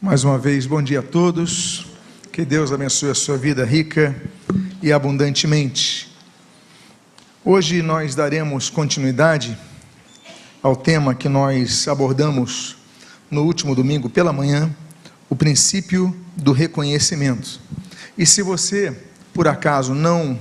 Mais uma vez, bom dia a todos, que Deus abençoe a sua vida rica e abundantemente. Hoje nós daremos continuidade ao tema que nós abordamos no último domingo pela manhã, o princípio do reconhecimento. E se você, por acaso, não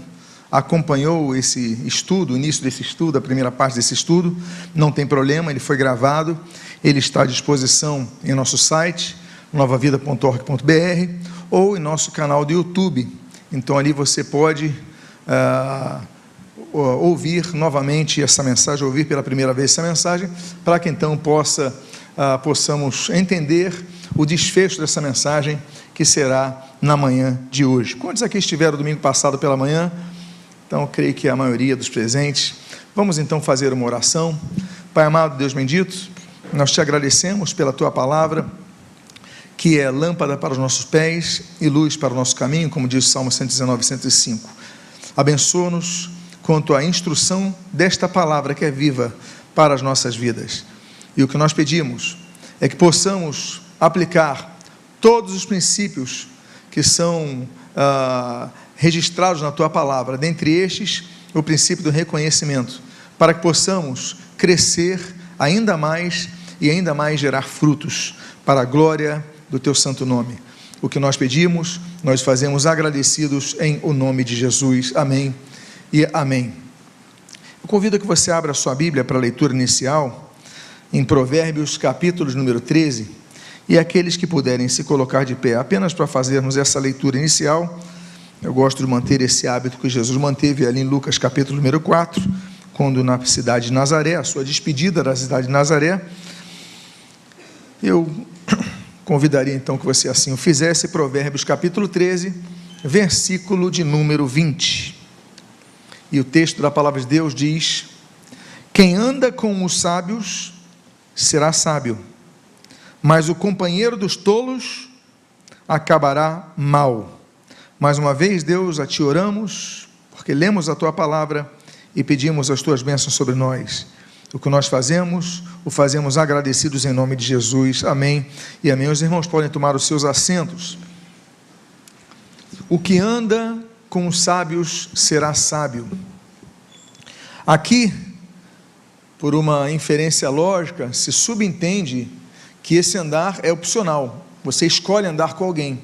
acompanhou esse estudo, o início desse estudo, a primeira parte desse estudo, não tem problema, ele foi gravado, ele está à disposição em nosso site, novavida.org.br, ou em nosso canal do YouTube. Então ali você pode ouvir novamente essa mensagem, ouvir pela primeira vez essa mensagem, para que então possamos entender o desfecho dessa mensagem, que será na manhã de hoje. Quantos aqui estiveram domingo passado pela manhã? Então, eu creio que a maioria dos presentes. Vamos então fazer uma oração. Pai amado, Deus bendito, nós te agradecemos pela tua palavra, que é lâmpada para os nossos pés e luz para o nosso caminho, como diz o Salmo 119, 105. Abençoa-nos quanto à instrução desta palavra que é viva para as nossas vidas. E o que nós pedimos é que possamos aplicar todos os princípios que são registrados na tua palavra, dentre estes, o princípio do reconhecimento, para que possamos crescer ainda mais e ainda mais gerar frutos para a glória do teu santo nome. O que nós pedimos, nós fazemos agradecidos em o nome de Jesus. Amém e amém. Eu convido que você abra a sua Bíblia para a leitura inicial, em Provérbios, capítulo número 13, e aqueles que puderem se colocar de pé, apenas para fazermos essa leitura inicial. Eu gosto de manter esse hábito que Jesus manteve ali em Lucas, capítulo número 4, quando na cidade de Nazaré, a sua despedida da cidade de Nazaré. Eu convidaria então que você assim o fizesse. Provérbios capítulo 13, versículo de número 20. E o texto da palavra de Deus diz: quem anda com os sábios será sábio, mas o companheiro dos tolos acabará mal. Mais uma vez, Deus, a ti oramos, porque lemos a tua palavra e pedimos as tuas bênçãos sobre nós. O que nós fazemos, o fazemos agradecidos em nome de Jesus. Amém e amém. Os irmãos podem tomar os seus assentos. O que anda com os sábios será sábio. Aqui, por uma inferência lógica, se subentende que esse andar é opcional. Você escolhe andar com alguém.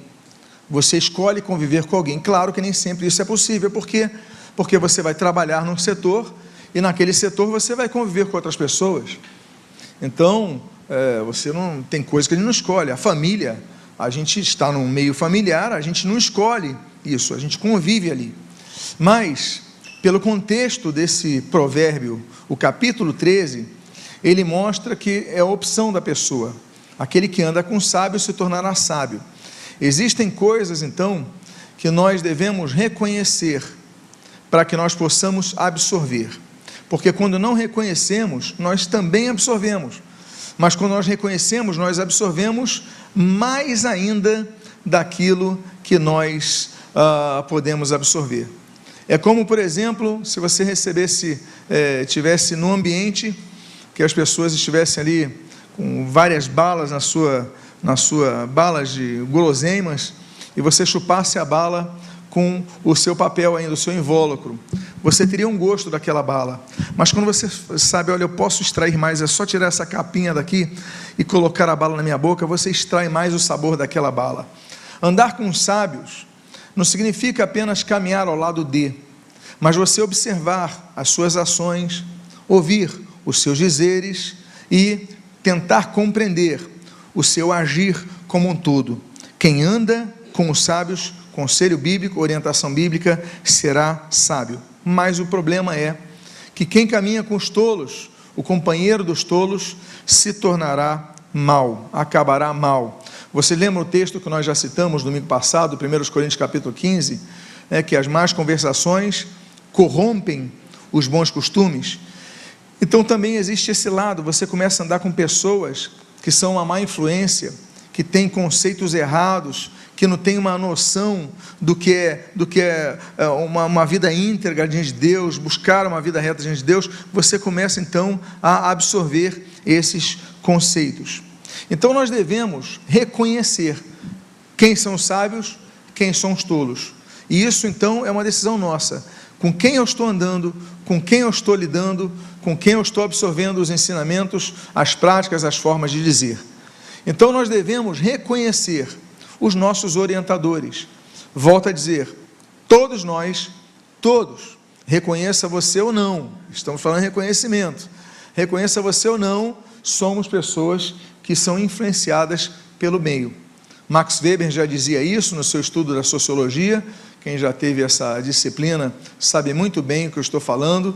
Você escolhe conviver com alguém. Claro que nem sempre isso é possível, porque você vai trabalhar num setor e naquele setor você vai conviver com outras pessoas. Então, você não tem coisa que a gente não escolhe. A família, a gente está num meio familiar, a gente não escolhe isso, a gente convive ali. Mas, pelo contexto desse provérbio, o capítulo 13, ele mostra que é a opção da pessoa. Aquele que anda com sábio se tornará sábio. Existem coisas, então, que nós devemos reconhecer para que nós possamos absorver. Porque quando não reconhecemos, nós também absorvemos. Mas quando nós reconhecemos, nós absorvemos mais ainda daquilo que nós podemos absorver. É como, por exemplo, se você tivesse num ambiente que as pessoas estivessem ali com várias balas na sua balas de guloseimas, e você chupasse a bala com o seu papel ainda, o seu invólucro, você teria um gosto daquela bala. Mas quando você sabe, olha, eu posso extrair mais, é só tirar essa capinha daqui e colocar a bala na minha boca, você extrai mais o sabor daquela bala. Andar com sábios não significa apenas caminhar ao lado de, mas você observar as suas ações, ouvir os seus dizeres e tentar compreender o seu agir como um todo. Quem anda com os sábios, conselho bíblico, orientação bíblica, será sábio. Mas o problema é que quem caminha com os tolos, o companheiro dos tolos, se tornará mal, acabará mal. Você lembra o texto que nós já citamos domingo passado, 1 Coríntios capítulo 15, que as más conversações corrompem os bons costumes. Então também existe esse lado, você começa a andar com pessoas que são uma má influência, que têm conceitos errados, que não têm uma noção do que é uma vida íntegra diante de Deus, buscar uma vida reta diante de Deus, você começa então a absorver esses conceitos. Então nós devemos reconhecer quem são os sábios, quem são os tolos. E isso então é uma decisão nossa. Com quem eu estou andando, com quem eu estou lidando, com quem eu estou absorvendo os ensinamentos, as práticas, as formas de dizer. Então nós devemos reconhecer os nossos orientadores. Volto a dizer, todos nós, todos, reconheça você ou não, estamos falando de reconhecimento, reconheça você ou não, somos pessoas que são influenciadas pelo meio. Max Weber já dizia isso no seu estudo da sociologia. Quem já teve essa disciplina sabe muito bem o que eu estou falando.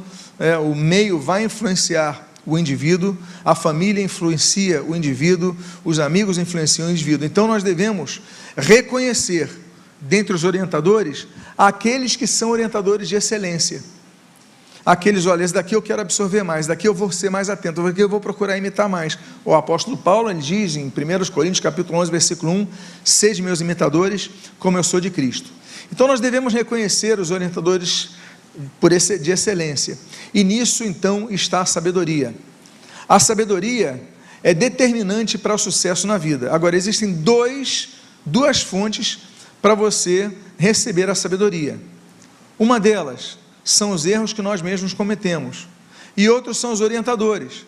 O meio vai influenciar o indivíduo, a família influencia o indivíduo, os amigos influenciam o indivíduo. Então nós devemos reconhecer, dentre os orientadores, aqueles que são orientadores de excelência. Aqueles, olha, esse daqui eu quero absorver mais, daqui eu vou ser mais atento, daqui eu vou procurar imitar mais. O apóstolo Paulo, ele diz em 1 Coríntios, capítulo 11, versículo 1, sede meus imitadores, como eu sou de Cristo. Então nós devemos reconhecer os orientadores de excelência, e nisso então está a sabedoria. A sabedoria é determinante para o sucesso na vida. Agora, existem duas fontes para você receber a sabedoria. Uma delas são os erros que nós mesmos cometemos, e outros são os orientadores.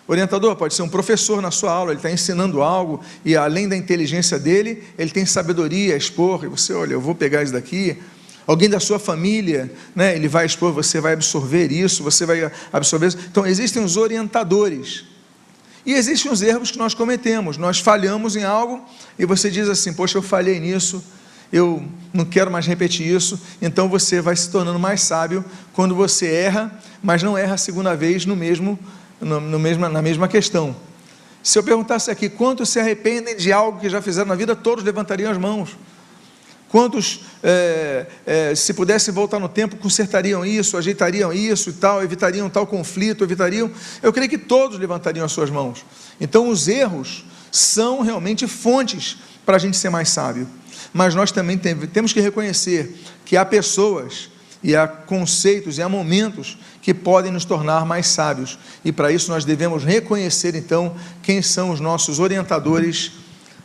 O orientador pode ser um professor na sua aula, ele está ensinando algo, e além da inteligência dele, ele tem sabedoria a expor, e você, olha, eu vou pegar isso daqui. Alguém da sua família, né, ele vai expor, você vai absorver isso, você vai absorver isso. Então existem os orientadores, e existem os erros que nós cometemos. Nós falhamos em algo, e você diz assim, poxa, eu falhei nisso, eu não quero mais repetir isso. Então você vai se tornando mais sábio quando você erra, mas não erra a segunda vez na mesma questão. Se eu perguntasse aqui, quantos se arrependem de algo que já fizeram na vida, todos levantariam as mãos. Quantos, se pudessem voltar no tempo, consertariam isso, ajeitariam isso e tal, evitariam tal conflito, eu creio que todos levantariam as suas mãos. Então os erros são realmente fontes para a gente ser mais sábio. Mas nós também temos que reconhecer que há pessoas, e há conceitos, e há momentos que podem nos tornar mais sábios, e para isso nós devemos reconhecer então quem são os nossos orientadores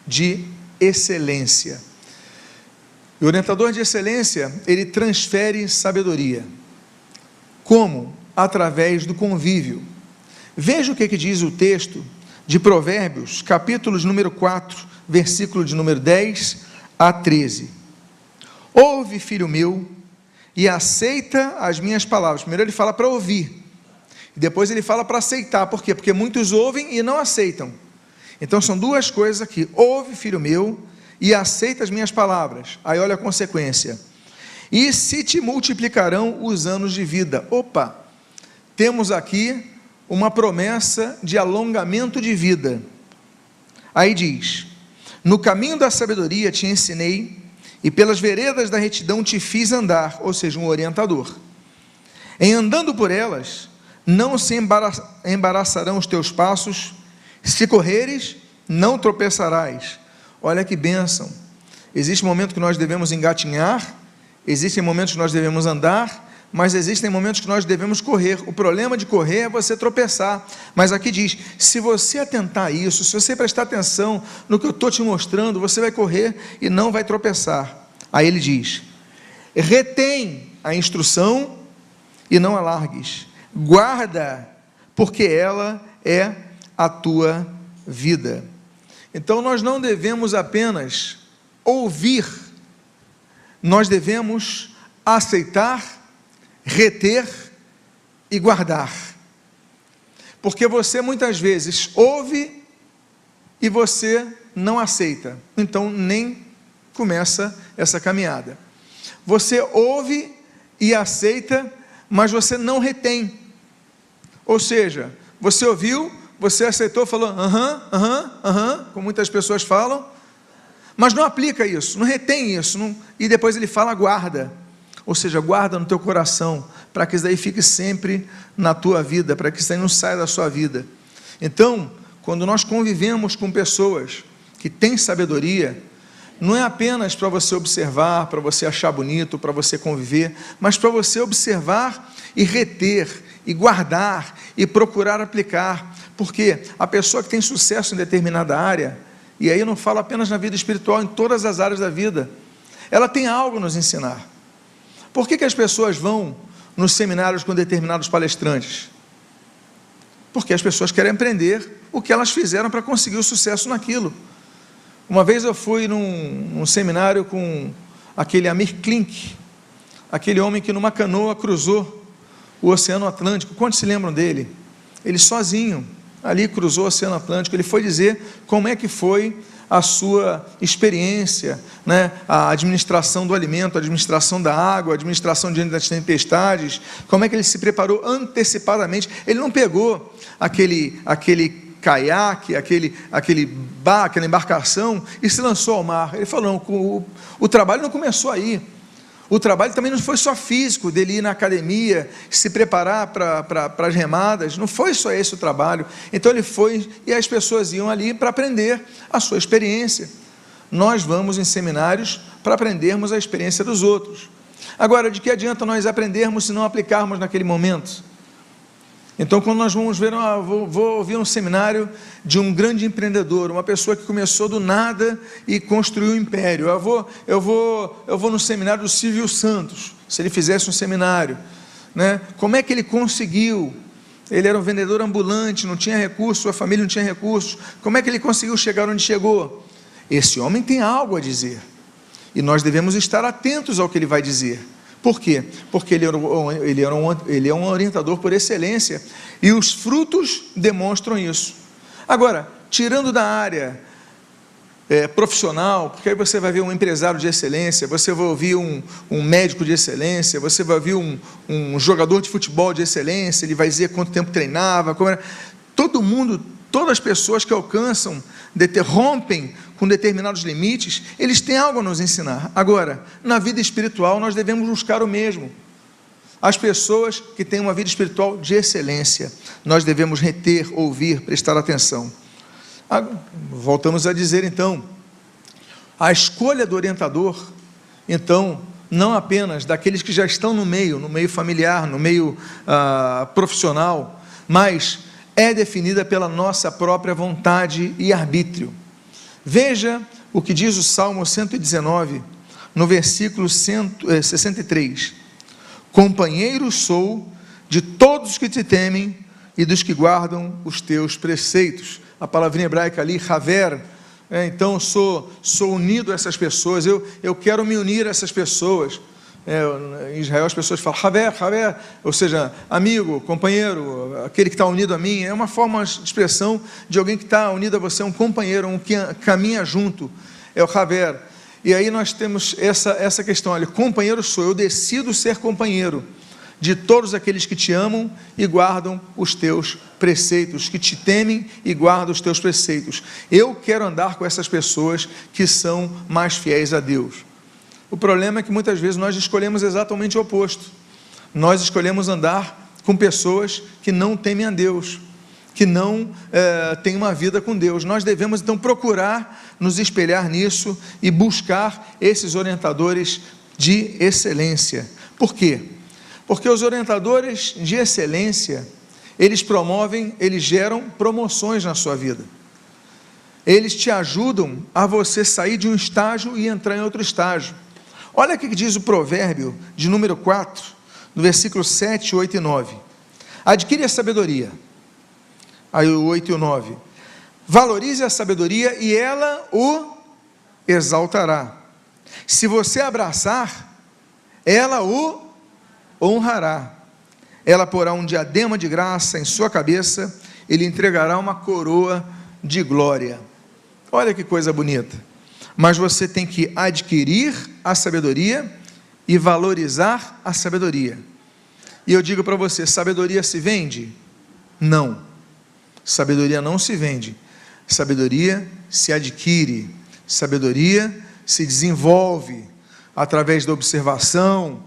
de excelência. O orientador de excelência, ele transfere sabedoria. Como? Através do convívio. Veja o que diz o texto de Provérbios, capítulo número 4, versículo de número 10 a 13. Ouve, filho meu, e aceita as minhas palavras. Primeiro ele fala para ouvir, e depois ele fala para aceitar. Por quê? Porque muitos ouvem e não aceitam. Então são duas coisas aqui. Ouve, filho meu, e aceita as minhas palavras. Aí olha a consequência. E se te multiplicarão os anos de vida. Opa! Temos aqui uma promessa de alongamento de vida. Aí diz, no caminho da sabedoria te ensinei, e pelas veredas da retidão te fiz andar, ou seja, um orientador. Em andando por elas, não se embaraçarão os teus passos, se correres, não tropeçarás. Olha que bênção. Existe momento que nós devemos engatinhar, existem momentos que nós devemos andar, mas existem momentos que nós devemos correr. O problema de correr é você tropeçar, mas aqui diz, se você atentar a isso, se você prestar atenção no que eu estou te mostrando, você vai correr e não vai tropeçar. Aí ele diz, retém a instrução e não alargues, guarda, porque ela é a tua vida. Então nós não devemos apenas ouvir, nós devemos aceitar, reter e guardar, porque você muitas vezes ouve e você não aceita, então nem começa essa caminhada. Você ouve e aceita, mas você não retém, ou seja, você ouviu, você aceitou, falou aham, como muitas pessoas falam, mas não aplica isso, não retém isso, e depois ele fala guarda. Ou seja, guarda no teu coração, para que isso daí fique sempre na tua vida, para que isso daí não saia da sua vida. Então, quando nós convivemos com pessoas que têm sabedoria, não é apenas para você observar, para você achar bonito, para você conviver, mas para você observar e reter, e guardar, e procurar aplicar, Porque a pessoa que tem sucesso em determinada área, e aí eu não falo apenas na vida espiritual, em todas as áreas da vida, ela tem algo a nos ensinar. Por que as pessoas vão nos seminários com determinados palestrantes? Porque as pessoas querem aprender o que elas fizeram para conseguir o sucesso naquilo. Uma vez eu fui num seminário com aquele Amir Klink, aquele homem que numa canoa cruzou o Oceano Atlântico. Quantos se lembram dele? Ele sozinho ali cruzou o Oceano Atlântico. Ele foi dizer como é que foi a sua experiência, né? A administração do alimento, a administração da água, a administração diante das tempestades, como é que ele se preparou antecipadamente. Ele não pegou aquele caiaque, aquela embarcação e se lançou ao mar. Ele falou, não, o trabalho não começou aí. O trabalho também não foi só físico, dele ir na academia, se preparar para as remadas, não foi só esse o trabalho. Então ele foi, e as pessoas iam ali para aprender a sua experiência. Nós vamos em seminários para aprendermos a experiência dos outros. Agora, de que adianta nós aprendermos se não aplicarmos naquele momento? Então, quando nós vamos ver, vou ouvir um seminário de um grande empreendedor, uma pessoa que começou do nada e construiu um império. Eu vou no seminário do Silvio Santos, se ele fizesse um seminário, né? Como é que ele conseguiu? Ele era um vendedor ambulante, não tinha recursos, sua família não tinha recursos. Como é que ele conseguiu chegar onde chegou? Esse homem tem algo a dizer, e nós devemos estar atentos ao que ele vai dizer. Por quê? Porque ele é um orientador por excelência, e os frutos demonstram isso. Agora, tirando da área profissional, porque aí você vai ver um empresário de excelência, você vai ouvir um médico de excelência, você vai ouvir um jogador de futebol de excelência, ele vai dizer quanto tempo treinava, como era. Todo mundo, todas as pessoas que alcançam, rompem com determinados limites, eles têm algo a nos ensinar. Agora, na vida espiritual, nós devemos buscar o mesmo. As pessoas que têm uma vida espiritual de excelência, nós devemos reter, ouvir, prestar atenção. Voltamos a dizer, então, a escolha do orientador, então, não apenas daqueles que já estão no meio familiar, no meio profissional, mas é definida pela nossa própria vontade e arbítrio. Veja o que diz o Salmo 119, no versículo 63. Companheiro sou de todos os que te temem e dos que guardam os teus preceitos. A palavrinha hebraica ali, haver, então sou unido a essas pessoas, eu quero me unir a essas pessoas. Em Israel as pessoas falam haver, ou seja, amigo, companheiro, aquele que está unido a mim. É uma forma de expressão de alguém que está unido a você, um companheiro, um que caminha junto, é o haver. E aí nós temos essa questão, olha, companheiro sou, eu decido ser companheiro de todos aqueles que te amam e guardam os teus preceitos, que te temem e guardam os teus preceitos. Eu quero andar com essas pessoas que são mais fiéis a Deus. O problema é que muitas vezes nós escolhemos exatamente o oposto. Nós escolhemos andar com pessoas que não temem a Deus, que não têm uma vida com Deus. Nós devemos então procurar nos espelhar nisso e buscar esses orientadores de excelência. Por quê? Porque os orientadores de excelência, eles geram promoções na sua vida. Eles te ajudam a você sair de um estágio e entrar em outro estágio. Olha o que diz o provérbio de número 4, no versículo 7, 8 e 9. Adquire a sabedoria. Aí o 8 e o 9. Valorize a sabedoria e ela o exaltará. Se você abraçar, ela o honrará. Ela porá um diadema de graça em sua cabeça e lhe entregará uma coroa de glória. Olha que coisa bonita. Mas você tem que adquirir a sabedoria e valorizar a sabedoria. E eu digo para você, sabedoria se vende? Não. Sabedoria não se vende. Sabedoria se adquire. Sabedoria se desenvolve através da observação,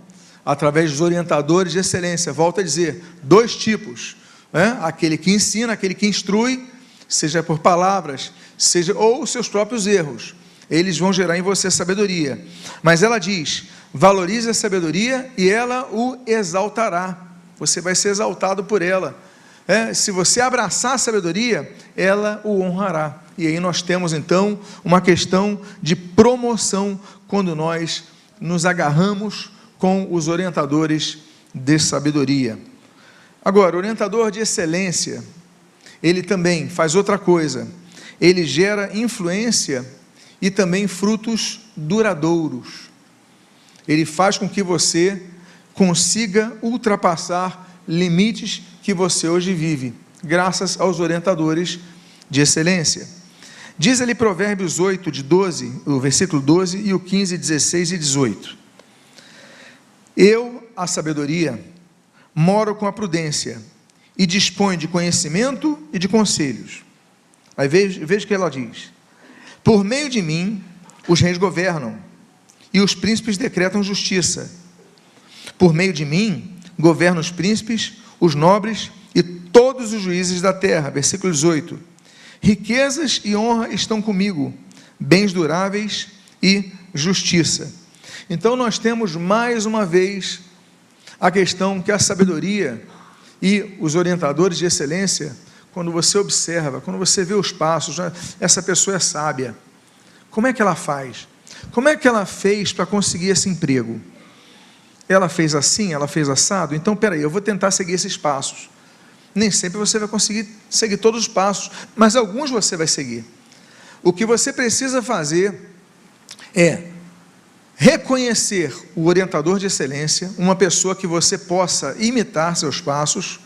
através dos orientadores de excelência. Volto a dizer, 2 tipos, né? Aquele que ensina, aquele que instrui, seja por palavras, seja ou seus próprios erros. Eles vão gerar em você sabedoria. Mas ela diz, valorize a sabedoria e ela o exaltará. Você vai ser exaltado por ela. se você abraçar a sabedoria, ela o honrará. E aí nós temos então uma questão de promoção quando nós nos agarramos com os orientadores de sabedoria. Agora, o orientador de excelência, ele também faz outra coisa, ele gera influência e também frutos duradouros. Ele faz com que você consiga ultrapassar limites que você hoje vive, graças aos orientadores de excelência. Diz ali Provérbios 8, de 12, o versículo 12 e o 15, 16 e 18. Eu, a sabedoria, moro com a prudência e disponho de conhecimento e de conselhos. Aí veja o que ela diz. Por meio de mim, os reis governam e os príncipes decretam justiça. Por meio de mim, governam os príncipes, os nobres e todos os juízes da terra. Versículo 18. Riquezas e honra estão comigo, bens duráveis e justiça. Então nós temos mais uma vez a questão que a sabedoria e os orientadores de excelência, quando você observa, quando você vê os passos, essa pessoa é sábia. Como é que ela faz? Como é que ela fez para conseguir esse emprego? Ela fez assim, ela fez assado? Então, peraí, eu vou tentar seguir esses passos. Nem sempre você vai conseguir seguir todos os passos, mas alguns você vai seguir. O que você precisa fazer é reconhecer o orientador de excelência, uma pessoa que você possa imitar seus passos,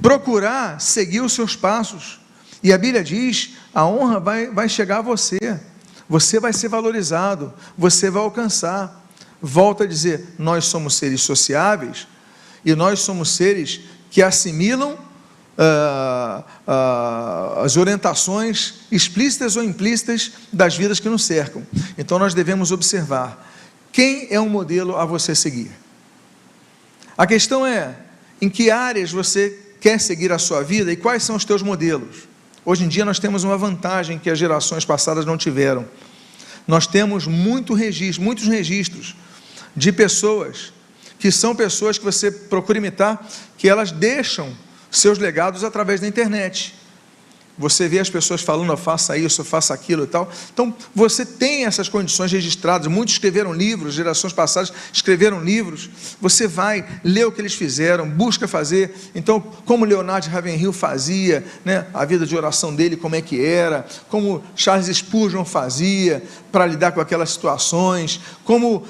procurar seguir os seus passos, e a Bíblia diz, a honra vai chegar a você vai ser valorizado, você vai alcançar. Volto a dizer, nós somos seres sociáveis, e nós somos seres que assimilam as orientações explícitas ou implícitas das vidas que nos cercam. Então nós devemos observar quem é um modelo a você seguir. A questão é, em que áreas você quer seguir a sua vida e quais são os teus modelos? Hoje em dia nós temos uma vantagem que as gerações passadas não tiveram. Nós temos muitos registros de pessoas que são pessoas que você procura imitar, que elas deixam seus legados através da internet. Você vê as pessoas falando, faça isso, faça aquilo e tal. Então, você tem essas condições registradas. Muitos escreveram livros, gerações passadas escreveram livros. Você vai ler o que eles fizeram, busca fazer. Então, como Leonard Ravenhill fazia, né, a vida de oração dele, como é que era, como Charles Spurgeon fazia para lidar com aquelas situações, como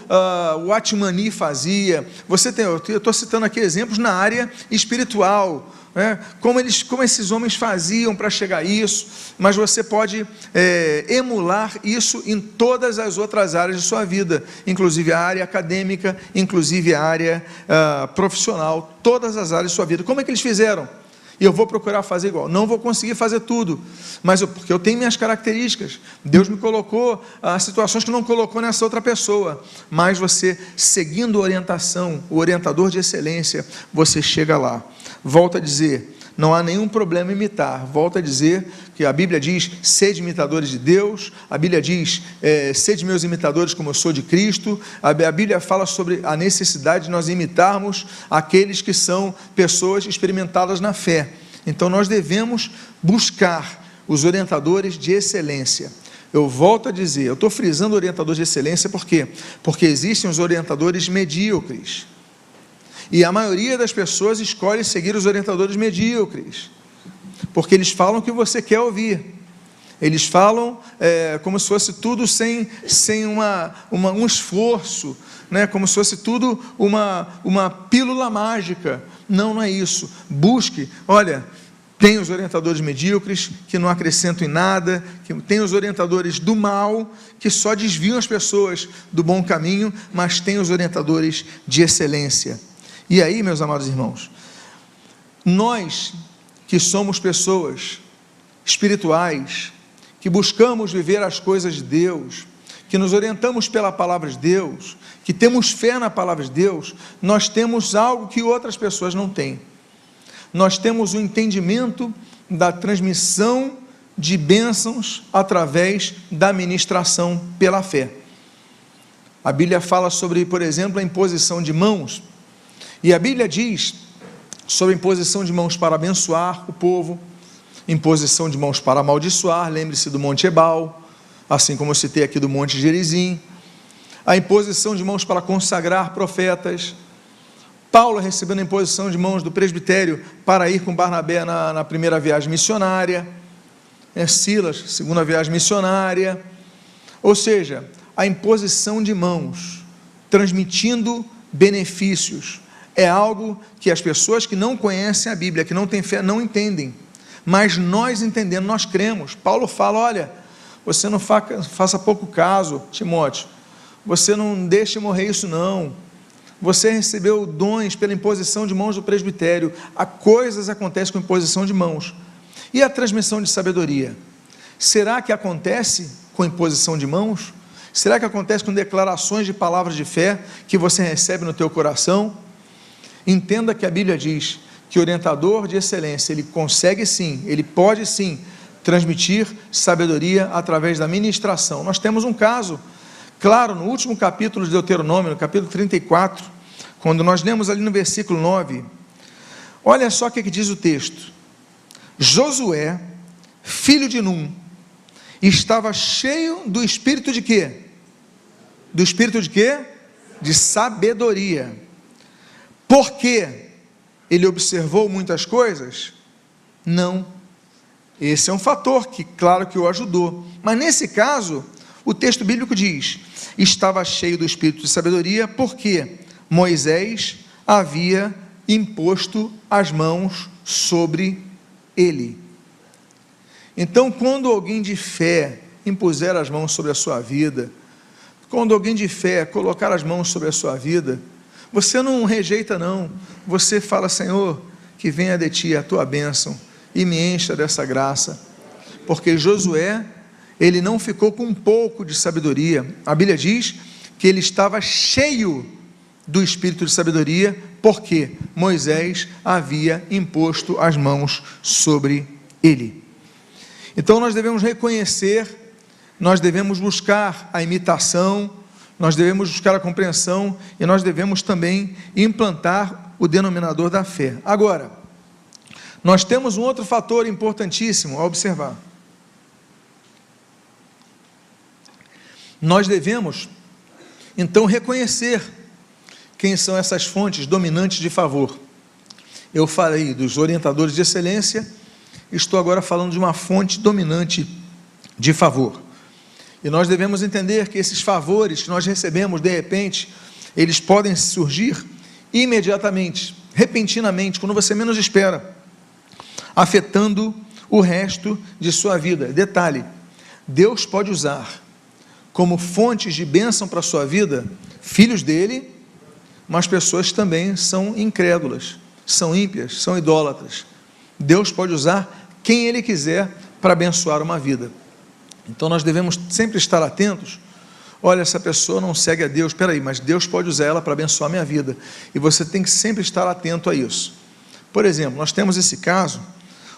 o Atmani fazia. Eu estou citando aqui exemplos na área espiritual, como esses homens faziam para chegar a isso, mas você pode emular isso em todas as outras áreas de sua vida, inclusive a área acadêmica, inclusive a área profissional, todas as áreas de sua vida. Como é que eles fizeram? E eu vou procurar fazer igual. Não vou conseguir fazer tudo, mas porque eu tenho minhas características. Deus me colocou situações que não colocou nessa outra pessoa, mas você, seguindo a orientação, o orientador de excelência, você chega lá. Volto a dizer, não há nenhum problema em imitar. Volto a dizer que a Bíblia diz, sede imitadores de Deus. A Bíblia diz, sede meus imitadores como eu sou de Cristo. A Bíblia fala sobre a necessidade de nós imitarmos aqueles que são pessoas experimentadas na fé. Então nós devemos buscar os orientadores de excelência. Eu volto a dizer, eu estou frisando orientadores de excelência, por quê? Porque existem os orientadores medíocres. E a maioria das pessoas escolhe seguir os orientadores medíocres, porque eles falam o que você quer ouvir. Eles falam como se fosse tudo sem um esforço, né? Como se fosse tudo uma pílula mágica. Não é isso. Busque, olha, tem os orientadores medíocres, que não acrescentam em nada, tem os orientadores do mal, que só desviam as pessoas do bom caminho, mas tem os orientadores de excelência. E aí, meus amados irmãos, nós que somos pessoas espirituais, que buscamos viver as coisas de Deus, que nos orientamos pela palavra de Deus, que temos fé na palavra de Deus, nós temos algo que outras pessoas não têm. Nós temos o entendimento da transmissão de bênçãos através da ministração pela fé. A Bíblia fala sobre, por exemplo, a imposição de mãos. E a Bíblia diz sobre imposição de mãos para abençoar o povo, imposição de mãos para amaldiçoar, lembre-se do Monte Ebal, assim como eu citei aqui do Monte Gerizim, a imposição de mãos para consagrar profetas, Paulo recebendo a imposição de mãos do presbitério para ir com Barnabé na primeira viagem missionária, Silas, segunda viagem missionária, ou seja, a imposição de mãos, transmitindo benefícios, é algo que as pessoas que não conhecem a Bíblia, que não têm fé, não entendem, mas nós entendemos, nós cremos. Paulo fala, olha, você não faça pouco caso, Timóteo, você não deixe morrer isso não, você recebeu dons pela imposição de mãos do presbitério, há coisas acontecem com imposição de mãos, e a transmissão de sabedoria, será que acontece com imposição de mãos? Será que acontece com declarações de palavras de fé, que você recebe no teu coração? Entenda que a Bíblia diz, que o orientador de excelência, ele consegue sim, ele pode sim, transmitir sabedoria através da ministração. Nós temos um caso, claro, no último capítulo de Deuteronômio, no capítulo 34, quando nós lemos ali no versículo 9, olha só o que diz o texto, Josué, filho de Num, estava cheio do espírito de quê? Do espírito de quê? De sabedoria, porque ele observou muitas coisas? Não, esse é um fator que, claro que o ajudou, mas nesse caso, o texto bíblico diz, estava cheio do espírito de sabedoria, porque Moisés havia imposto as mãos sobre ele. Então, quando alguém de fé impuser as mãos sobre a sua vida, quando alguém de fé colocar as mãos sobre a sua vida, você não rejeita não, você fala, Senhor, que venha de ti a tua bênção, e me encha dessa graça, porque Josué, ele não ficou com um pouco de sabedoria, a Bíblia diz que ele estava cheio do espírito de sabedoria, porque Moisés havia imposto as mãos sobre ele. Então nós devemos reconhecer, nós devemos buscar a imitação, nós devemos buscar a compreensão, e nós devemos também implantar o denominador da fé. Agora, nós temos um outro fator importantíssimo a observar. Nós devemos, então, reconhecer quem são essas fontes dominantes de favor. Eu falei dos orientadores de excelência, estou agora falando de uma fonte dominante de favor. E nós devemos entender que esses favores que nós recebemos, de repente, eles podem surgir imediatamente, repentinamente, quando você menos espera, afetando o resto de sua vida. Detalhe, Deus pode usar como fontes de bênção para a sua vida, filhos dele, mas pessoas que também são incrédulas, são ímpias, são idólatras. Deus pode usar quem ele quiser para abençoar uma vida. Então nós devemos sempre estar atentos, olha, essa pessoa não segue a Deus, espera aí, mas Deus pode usar ela para abençoar a minha vida, e você tem que sempre estar atento a isso. Por exemplo, nós temos esse caso,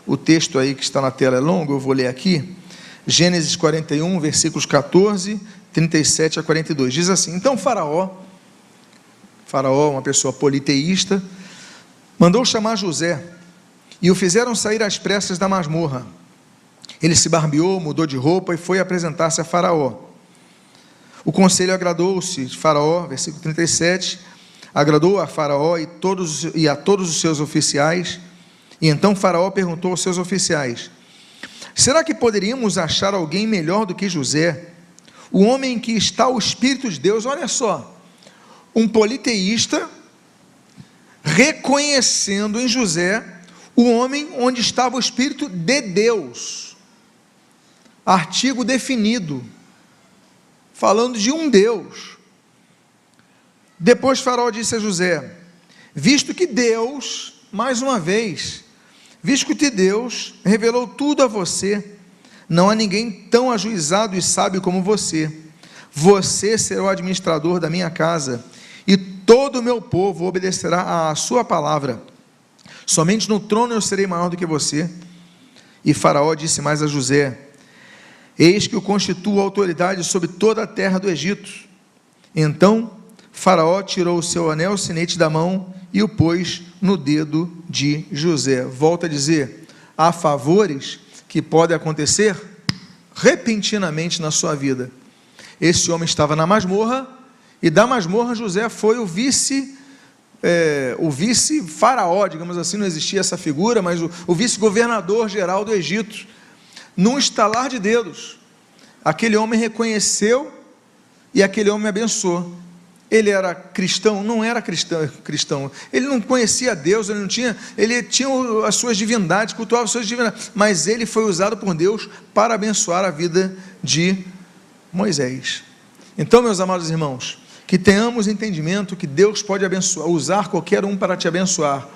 o texto aí que está na tela é longo, eu vou ler aqui, Gênesis 41, versículos 14, 37 a 42, diz assim, então Faraó, uma pessoa politeísta, mandou chamar José, e o fizeram sair às pressas da masmorra. Ele se barbeou, mudou de roupa e foi apresentar-se a Faraó. O conselho agradou-se de Faraó, versículo 37, agradou a Faraó e a todos os seus oficiais, e então Faraó perguntou aos seus oficiais, será que poderíamos achar alguém melhor do que José, o homem em que está o Espírito de Deus? Olha só, um politeísta reconhecendo em José o homem onde estava o Espírito de Deus, artigo definido, falando de um Deus. Depois Faraó disse a José, visto que Deus, mais uma vez, visto que Deus revelou tudo a você, não há ninguém tão ajuizado e sábio como você, você será o administrador da minha casa, e todo o meu povo obedecerá à sua palavra, somente no trono eu serei maior do que você. E Faraó disse mais a José, eis que o constituo autoridade sobre toda a terra do Egito. Então Faraó tirou o seu anel sinete da mão e o pôs no dedo de José. Volto a dizer, há favores que podem acontecer repentinamente na sua vida. Esse homem estava na masmorra, e da masmorra José foi o vice-faraó, digamos assim, não existia essa figura, mas o vice-governador geral do Egito. Num estalar de dedos, aquele homem reconheceu e aquele homem abençoou. Ele era cristão? Não era cristão. Ele não conhecia Deus, ele tinha as suas divindades, cultuava as suas divindades, mas ele foi usado por Deus para abençoar a vida de Moisés. Então, meus amados irmãos, que tenhamos entendimento que Deus pode abençoar, usar qualquer um para te abençoar.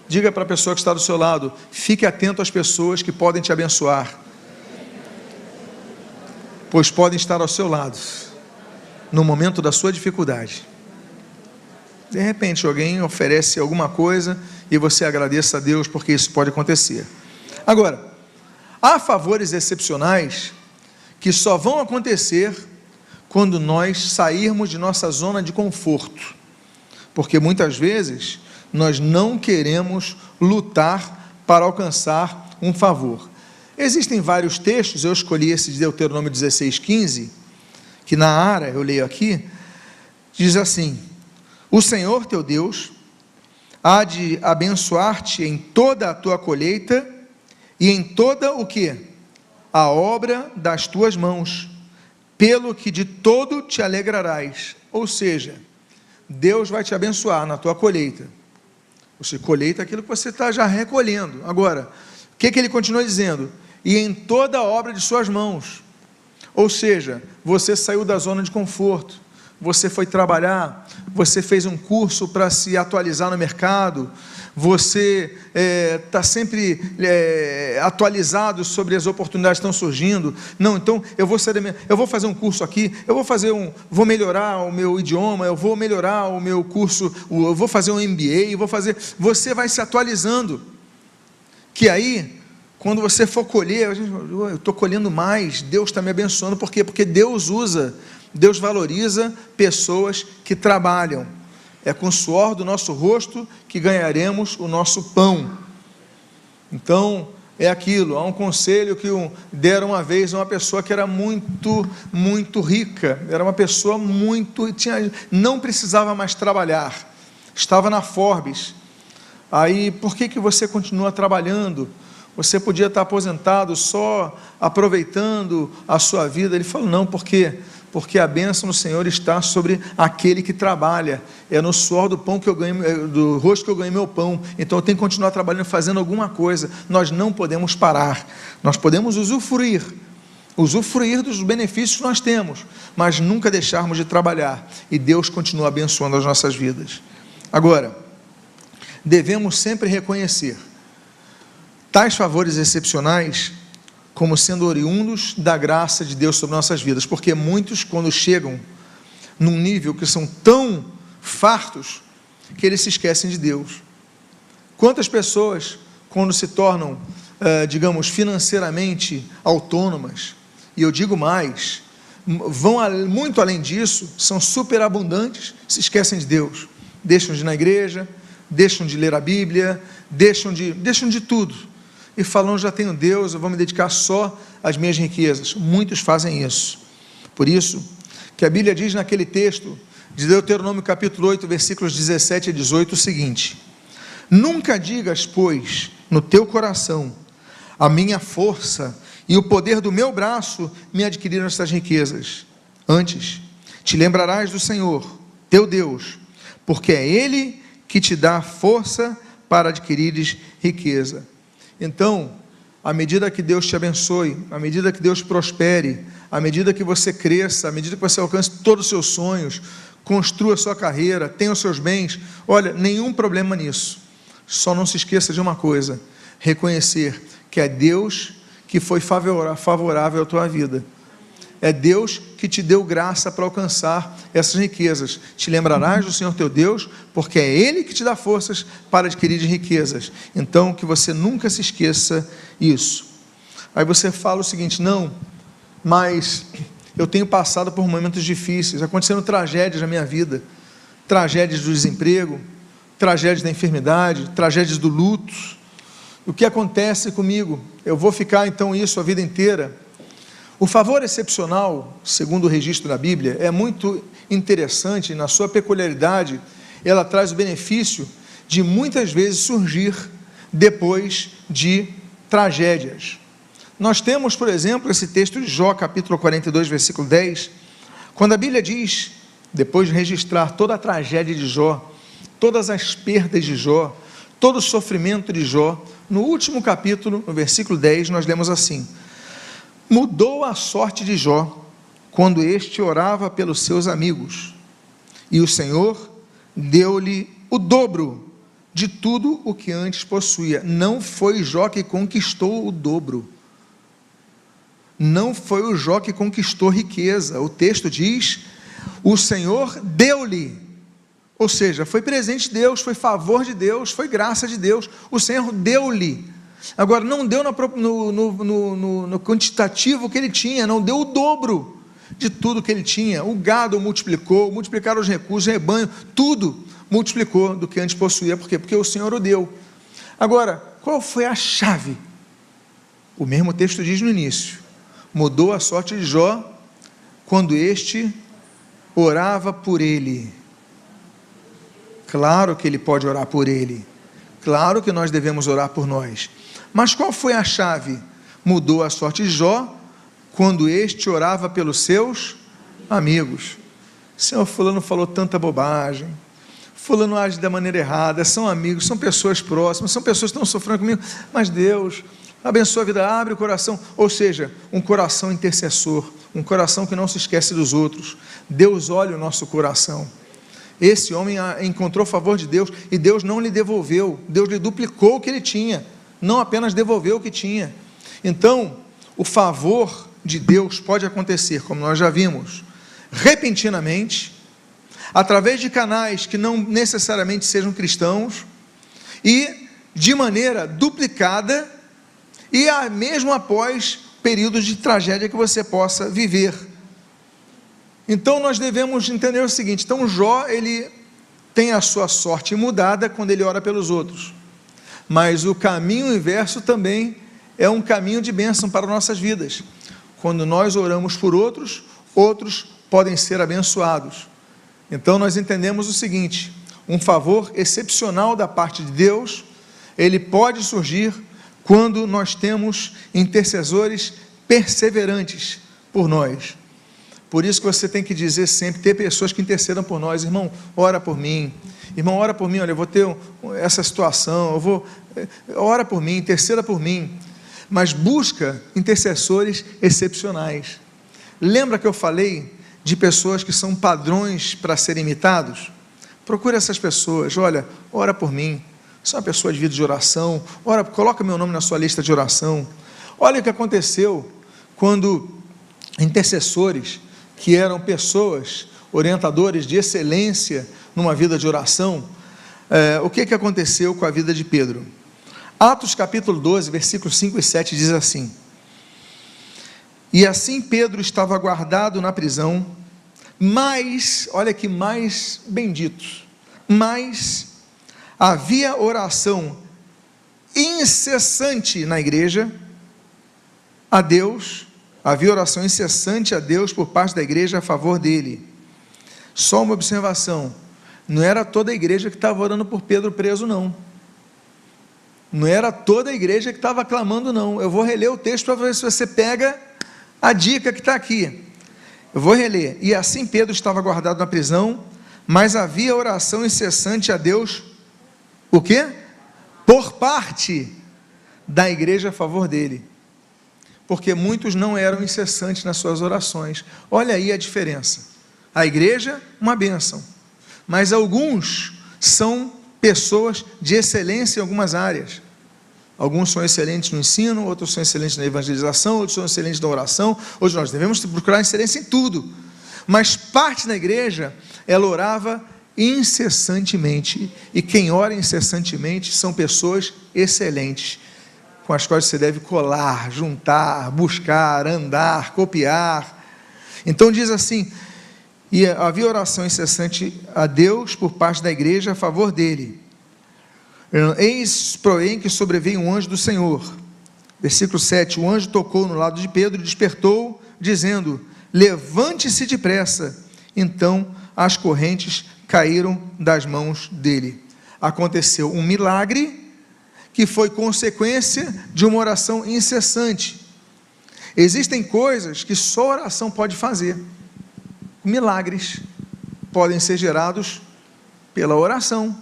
Diga para a pessoa que está do seu lado, fique atento às pessoas que podem te abençoar, pois podem estar ao seu lado no momento da sua dificuldade. De repente alguém oferece alguma coisa e você agradeça a Deus, porque isso pode acontecer. Agora, há favores excepcionais que só vão acontecer quando nós sairmos de nossa zona de conforto, porque muitas vezes nós não queremos lutar para alcançar um favor. Existem vários textos, eu escolhi esse de Deuteronômio 16:15, que na Ara, eu leio aqui, diz assim: o Senhor teu Deus há de abençoar-te em toda a tua colheita e em toda o que? A obra das tuas mãos, pelo que de todo te alegrarás. Ou seja, Deus vai te abençoar na tua colheita. Você colheita aquilo que você está já recolhendo. Agora, o que ele continua dizendo? E em toda a obra de suas mãos. Ou seja, você saiu da zona de conforto, você foi trabalhar, você fez um curso para se atualizar no mercado, você está sempre atualizado sobre as oportunidades que estão surgindo. Não, então eu vou fazer um curso aqui, vou melhorar o meu idioma, eu vou melhorar o meu curso, eu vou fazer um MBA, você vai se atualizando, que aí, quando você for colher, eu estou colhendo mais, Deus está me abençoando. Por quê? Porque Deus valoriza pessoas que trabalham. É com o suor do nosso rosto que ganharemos o nosso pão. Então, é aquilo, há um conselho que deram uma vez a uma pessoa que era muito, muito rica, era uma pessoa não precisava mais trabalhar, estava na Forbes. Aí, por que você continua trabalhando? Você podia estar aposentado só aproveitando a sua vida. Ele falou, não, por quê? Porque a bênção do Senhor está sobre aquele que trabalha, é no suor do pão que eu ganho, do rosto que eu ganho meu pão. Então eu tenho que continuar trabalhando, fazendo alguma coisa. Nós não podemos parar, nós podemos usufruir dos benefícios que nós temos, mas nunca deixarmos de trabalhar, e Deus continua abençoando as nossas vidas. Agora, devemos sempre reconhecer tais favores excepcionais como sendo oriundos da graça de Deus sobre nossas vidas, porque muitos, quando chegam num nível que são tão fartos, que eles se esquecem de Deus. Quantas pessoas, quando se tornam, digamos, financeiramente autônomas, e eu digo mais, vão muito além disso, são superabundantes, se esquecem de Deus, deixam de ir na igreja, deixam de ler a Bíblia, deixam de tudo, e falam, já tenho Deus, eu vou me dedicar só às minhas riquezas. Muitos fazem isso. Por isso, que a Bíblia diz naquele texto, de Deuteronômio capítulo 8, versículos 17 a 18, o seguinte: nunca digas, pois, no teu coração, a minha força e o poder do meu braço me adquiriram estas riquezas. Antes, te lembrarás do Senhor, teu Deus, porque é Ele que te dá força para adquirires riqueza. Então, à medida que Deus te abençoe, à medida que Deus prospere, à medida que você cresça, à medida que você alcance todos os seus sonhos, construa a sua carreira, tenha os seus bens, olha, nenhum problema nisso. Só não se esqueça de uma coisa: reconhecer que é Deus que foi favorável à tua vida. É Deus que te deu graça para alcançar essas riquezas. Te lembrarás do Senhor teu Deus, porque é Ele que te dá forças para adquirir riquezas. Então, que você nunca se esqueça isso. Aí você fala o seguinte: não, mas eu tenho passado por momentos difíceis, acontecendo tragédias na minha vida, tragédias do desemprego, tragédias da enfermidade, tragédias do luto. O que acontece comigo? Eu vou ficar então isso a vida inteira? O favor excepcional, segundo o registro da Bíblia, é muito interessante na sua peculiaridade. Ela traz o benefício de muitas vezes surgir depois de tragédias. Nós temos, por exemplo, esse texto de Jó, capítulo 42, versículo 10, quando a Bíblia diz, depois de registrar toda a tragédia de Jó, todas as perdas de Jó, todo o sofrimento de Jó, no último capítulo, no versículo 10, nós lemos assim: mudou a sorte de Jó, quando este orava pelos seus amigos, e o Senhor deu-lhe o dobro de tudo o que antes possuía. Não foi Jó que conquistou o dobro, não foi o Jó que conquistou riqueza. O texto diz, o Senhor deu-lhe, ou seja, foi presente de Deus, foi favor de Deus, foi graça de Deus, o Senhor deu-lhe. Agora, não deu no quantitativo que ele tinha, não deu o dobro de tudo que ele tinha. O gado multiplicou, multiplicaram os recursos, o rebanho, tudo multiplicou do que antes possuía. Por quê? Porque o Senhor o deu. Agora, qual foi a chave? O mesmo texto diz no início, mudou a sorte de Jó, quando este orava por ele. Claro que ele pode orar por ele, claro que nós devemos orar por nós, mas qual foi a chave? Mudou a sorte de Jó, quando este orava pelos seus amigos. Senhor, fulano falou tanta bobagem, fulano age da maneira errada, são amigos, são pessoas próximas, são pessoas que estão sofrendo comigo, mas Deus abençoa a vida, abre o coração, ou seja, um coração intercessor, um coração que não se esquece dos outros. Deus olha o nosso coração. Esse homem encontrou o favor de Deus, e Deus não lhe devolveu, Deus lhe duplicou o que ele tinha, não apenas devolveu o que tinha. Então, o favor de Deus pode acontecer, como nós já vimos, repentinamente, através de canais que não necessariamente sejam cristãos, e de maneira duplicada, e mesmo após períodos de tragédia que você possa viver. Então nós devemos entender o seguinte, então Jó, ele tem a sua sorte mudada quando ele ora pelos outros, mas o caminho inverso também é um caminho de bênção para nossas vidas. Quando nós oramos por outros, outros podem ser abençoados. Então nós entendemos o seguinte, um favor excepcional da parte de Deus, ele pode surgir quando nós temos intercessores perseverantes por nós. Por isso que você tem que dizer sempre, ter pessoas que intercedam por nós. Irmão, ora por mim. Irmão, ora por mim, olha, eu vou ter essa situação, ora por mim, interceda por mim. Mas busca intercessores excepcionais. Lembra que eu falei de pessoas que são padrões para serem imitados? Procure essas pessoas, olha, ora por mim. Sou uma pessoa de vida de oração, ora, coloca meu nome na sua lista de oração. Olha o que aconteceu quando intercessores, que eram pessoas, orientadores de excelência numa vida de oração, o que aconteceu com a vida de Pedro? Atos capítulo 12, versículos 5 e 7 diz assim: e assim Pedro estava guardado na prisão, mas, olha que mais bendito, mas havia oração incessante na igreja a Deus, havia oração incessante a Deus por parte da igreja a favor dele. Só uma observação, não era toda a igreja que estava orando por Pedro preso, não. Não era toda a igreja que estava clamando, não. Eu vou reler o texto para ver se você pega a dica que está aqui. Eu vou reler. E assim Pedro estava guardado na prisão, mas havia oração incessante a Deus, o quê? Por parte da igreja a favor dele. Porque muitos não eram incessantes nas suas orações. Olha aí a diferença. A igreja, uma bênção. Mas alguns são pessoas de excelência em algumas áreas. Alguns são excelentes no ensino, outros são excelentes na evangelização, outros são excelentes na oração. Hoje nós devemos procurar excelência em tudo. Mas parte da igreja, ela orava incessantemente. E quem ora incessantemente são pessoas excelentes, com as quais você deve colar, juntar, buscar, andar, copiar. Então diz assim, e havia oração incessante a Deus por parte da igreja a favor dele. Eis, porém, que sobreveio um anjo do Senhor. Versículo 7, o anjo tocou no lado de Pedro e despertou, dizendo: levante-se depressa. Então as correntes caíram das mãos dele. Aconteceu um milagre que foi consequência de uma oração incessante. Existem coisas que só oração pode fazer. Milagres podem ser gerados pela oração,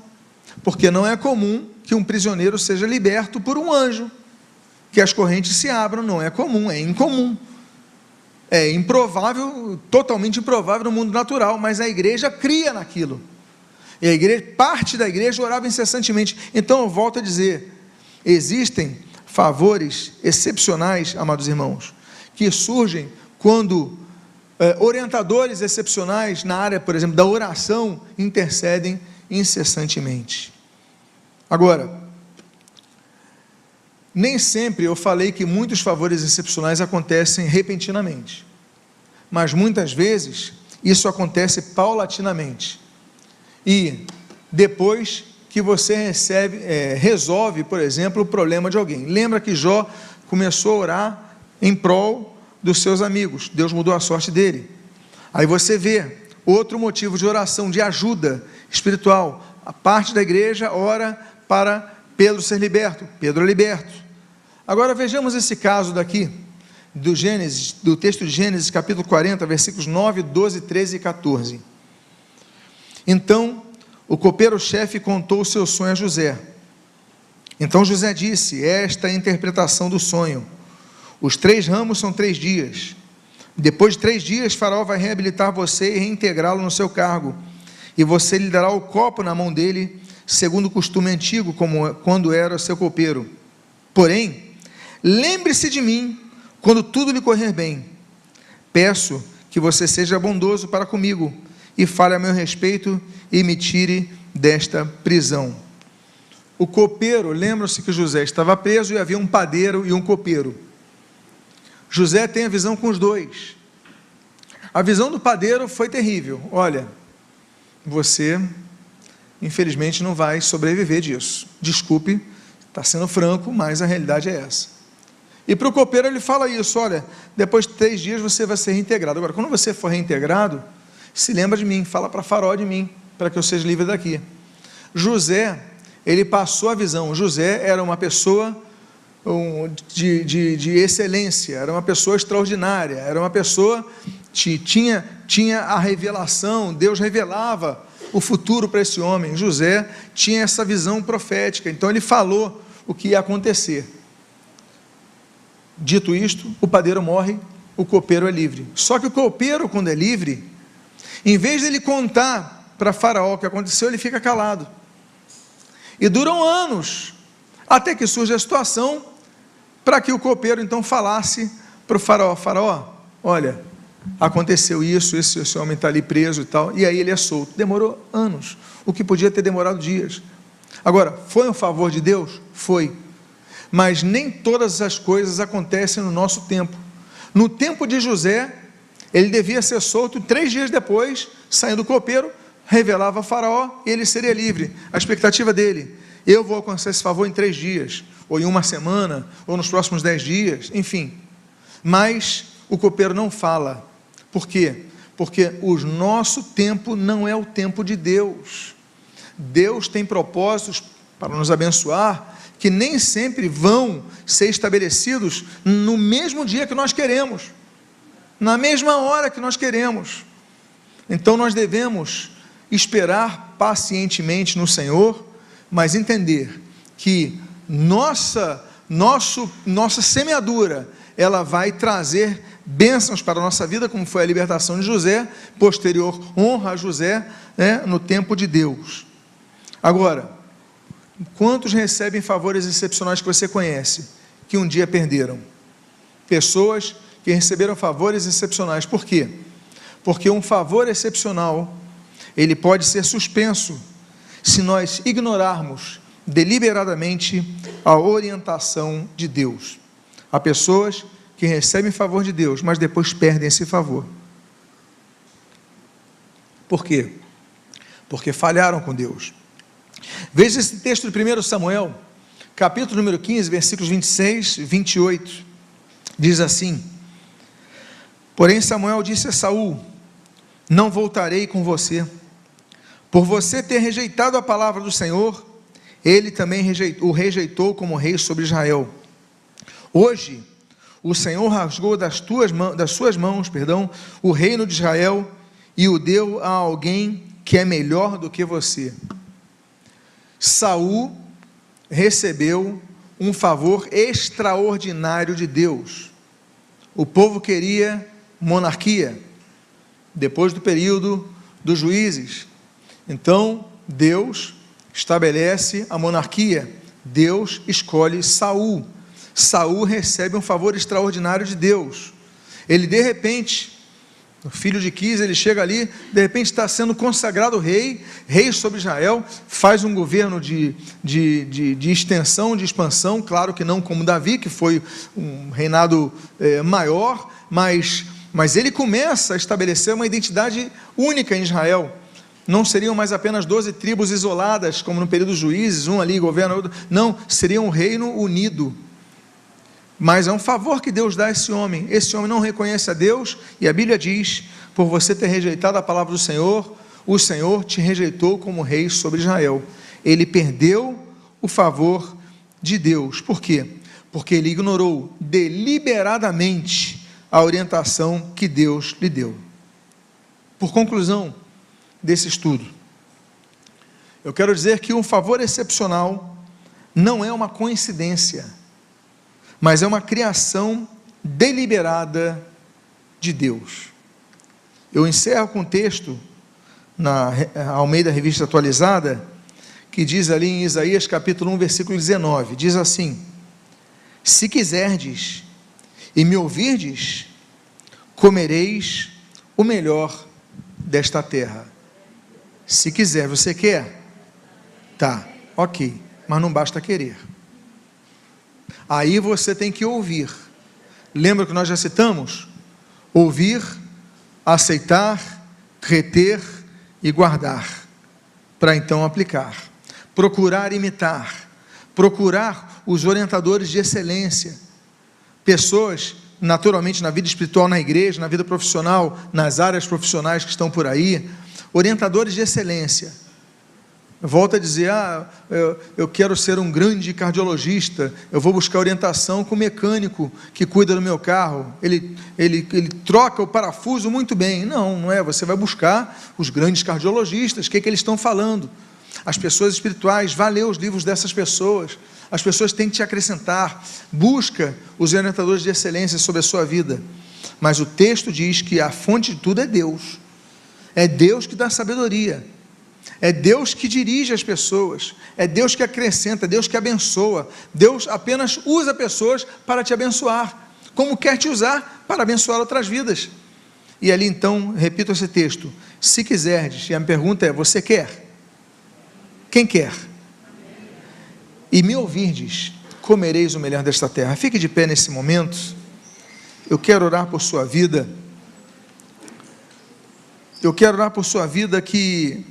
porque não é comum que um prisioneiro seja liberto por um anjo, que as correntes se abram, não é comum, é incomum. É improvável, totalmente improvável no mundo natural, mas a igreja cria naquilo. E a igreja, parte da igreja orava incessantemente. Então eu volto a dizer, existem favores excepcionais, amados irmãos, que surgem quando orientadores excepcionais na área, por exemplo, da oração, intercedem incessantemente. Agora, nem sempre eu falei que muitos favores excepcionais acontecem repentinamente, mas muitas vezes isso acontece paulatinamente, e depois que você resolve, por exemplo, o problema de alguém. Lembra que Jó começou a orar em prol dos seus amigos, Deus mudou a sorte dele. Aí você vê outro motivo de oração, de ajuda espiritual, a parte da igreja ora para Pedro ser liberto, Pedro é liberto. Agora vejamos esse caso daqui, do texto de Gênesis, capítulo 40, versículos 9, 12, 13 e 14. Então, o copeiro-chefe contou o seu sonho a José. Então José disse: esta é a interpretação do sonho. Os 3 ramos são 3 dias. Depois de 3 dias, Faraó vai reabilitar você e reintegrá-lo no seu cargo. E você lhe dará o copo na mão dele, segundo o costume antigo, como quando era seu copeiro. Porém, lembre-se de mim quando tudo lhe correr bem. Peço que você seja bondoso para comigo e fale a meu respeito e me tire desta prisão. O copeiro, lembram-se que José estava preso e havia um padeiro e um copeiro. José tem a visão com os dois. A visão do padeiro foi terrível. Olha, você infelizmente não vai sobreviver disso. Desculpe, está sendo franco, mas a realidade é essa. E para o copeiro ele fala isso: olha, depois de 3 dias você vai ser reintegrado. Agora, quando você for reintegrado, se lembra de mim, fala para Faraó de mim, para que eu seja livre daqui. José, ele passou a visão. José era uma pessoa de excelência, era uma pessoa extraordinária, era uma pessoa que tinha a revelação, Deus revelava o futuro para esse homem. José tinha essa visão profética, então ele falou o que ia acontecer. Dito isto, o padeiro morre, o copeiro é livre. Só que o copeiro, quando é livre, em vez de ele contar para Faraó o que aconteceu, ele fica calado. E duram anos, até que surge a situação para que o copeiro então falasse para o Faraó: Faraó, olha, aconteceu isso, esse homem está ali preso e tal, e aí ele é solto. Demorou anos, o que podia ter demorado dias. Agora, foi um favor de Deus? Foi. Mas nem todas as coisas acontecem no nosso tempo. No tempo de José, ele devia ser solto, 3 dias depois, saindo do copeiro, revelava a Faraó e ele seria livre. A expectativa dele: eu vou alcançar esse favor em 3 dias, ou em 1 semana, ou nos próximos 10 dias, enfim. Mas o copeiro não fala. Por quê? Porque o nosso tempo não é o tempo de Deus. Deus tem propósitos para nos abençoar, que nem sempre vão ser estabelecidos no mesmo dia que nós queremos, na mesma hora que nós queremos. Então nós devemos esperar pacientemente no Senhor, mas entender que nossa semeadura, ela vai trazer bênçãos para a nossa vida, como foi a libertação de José, posterior honra a José, no tempo de Deus. Agora, quantos recebem favores excepcionais que você conhece, que um dia perderam? Pessoas que receberam favores excepcionais. Por quê? Porque um favor excepcional, ele pode ser suspenso, se nós ignorarmos deliberadamente a orientação de Deus. Há pessoas que recebem favor de Deus, mas depois perdem esse favor. Por quê? Porque falharam com Deus. Veja esse texto de 1 Samuel, capítulo número 15, versículos 26 e 28, diz assim: porém Samuel disse a Saul: não voltarei com você, por você ter rejeitado a palavra do Senhor, ele também o rejeitou como rei sobre Israel. Hoje, o Senhor rasgou das suas mãos, o reino de Israel e o deu a alguém que é melhor do que você. Saul recebeu um favor extraordinário de Deus. O povo queria monarquia, depois do período dos juízes. Então, Deus estabelece a monarquia. Deus escolhe Saul. Saul recebe um favor extraordinário de Deus. Ele, de repente, o filho de Quis, ele chega ali, de repente está sendo consagrado rei sobre Israel, faz um governo de extensão, de expansão, claro que não como Davi, que foi um reinado maior, mas ele começa a estabelecer uma identidade única em Israel. Não seriam mais apenas 12 tribos isoladas, como no período dos juízes, um ali governa, outro. Não, seria um reino unido. Mas é um favor que Deus dá a esse homem. Esse homem não reconhece a Deus, e a Bíblia diz: por você ter rejeitado a palavra do Senhor, o Senhor te rejeitou como rei sobre Israel. Ele perdeu o favor de Deus. Por quê? Porque ele ignorou deliberadamente a orientação que Deus lhe deu. Por conclusão desse estudo, eu quero dizer que um favor excepcional não é uma coincidência, mas é uma criação deliberada de Deus. Eu encerro com um texto na Almeida Revista Atualizada, que diz ali em Isaías capítulo 1, versículo 19, diz assim: se quiserdes e me ouvirdes, comereis o melhor desta terra. Se quiser, você quer? Tá, ok, mas não basta querer. Aí você tem que ouvir. Lembra que nós já citamos? Ouvir, aceitar, reter e guardar, para então aplicar. Procurar imitar, procurar os orientadores de excelência, pessoas, naturalmente na vida espiritual, na igreja, na vida profissional, nas áreas profissionais que estão por aí, orientadores de excelência. Volto a dizer: eu quero ser um grande cardiologista, eu vou buscar orientação com o mecânico que cuida do meu carro, ele troca o parafuso muito bem. Não é, você vai buscar os grandes cardiologistas, o que eles estão falando. As pessoas espirituais, vá ler os livros dessas pessoas, as pessoas têm que te acrescentar, busca os orientadores de excelência sobre a sua vida. Mas o texto diz que a fonte de tudo é Deus que dá sabedoria, é Deus que dirige as pessoas, é Deus que acrescenta, é Deus que abençoa. Deus apenas usa pessoas para te abençoar, como quer te usar para abençoar outras vidas. E ali então, repito esse texto: se quiserdes, e a minha pergunta é: você quer? Quem quer? E me ouvirdes, comereis o melhor desta terra. Fique de pé nesse momento. Eu quero orar por sua vida. Eu quero orar por sua vida que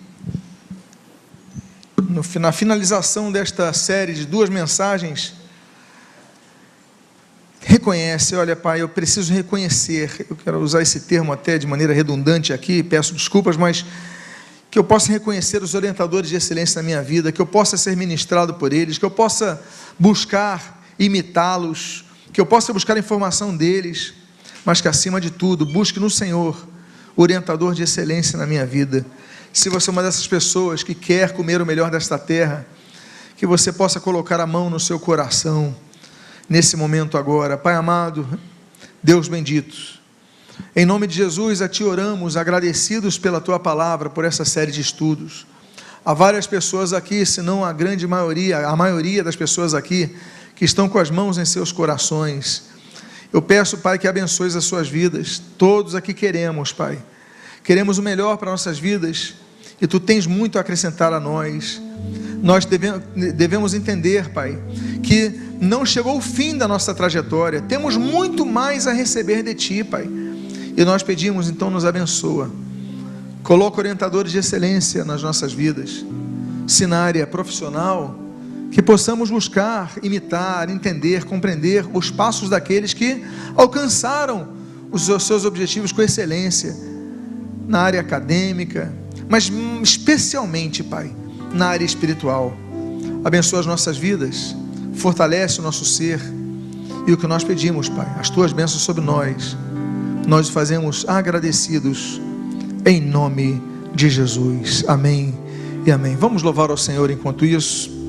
na finalização desta série de 2 mensagens, reconhece: olha, Pai, eu preciso reconhecer, eu quero usar esse termo até de maneira redundante aqui, peço desculpas, mas que eu possa reconhecer os orientadores de excelência na minha vida, que eu possa ser ministrado por eles, que eu possa buscar imitá-los, que eu possa buscar a informação deles, mas que acima de tudo, busque no Senhor orientador de excelência na minha vida. Se você é uma dessas pessoas que quer comer o melhor desta terra, que você possa colocar a mão no seu coração, nesse momento agora. Pai amado, Deus bendito, em nome de Jesus a Ti oramos, agradecidos pela Tua palavra, por essa série de estudos. Há várias pessoas aqui, se não a grande maioria, a maioria das pessoas aqui, que estão com as mãos em seus corações. Eu peço, Pai, que abençoes as suas vidas. Todos aqui queremos, Pai, queremos o melhor para nossas vidas, e Tu tens muito a acrescentar a nós. Nós devemos entender, Pai, que não chegou o fim da nossa trajetória, temos muito mais a receber de Ti, Pai, e nós pedimos, então nos abençoa, coloca orientadores de excelência nas nossas vidas, se na área profissional, que possamos buscar, imitar, entender, compreender os passos daqueles que alcançaram os seus objetivos com excelência, na área acadêmica, mas especialmente, Pai, na área espiritual. Abençoa as nossas vidas, fortalece o nosso ser, e o que nós pedimos, Pai, as Tuas bênçãos sobre nós o fazemos agradecidos, em nome de Jesus. Amém e amém. Vamos louvar ao Senhor enquanto isso.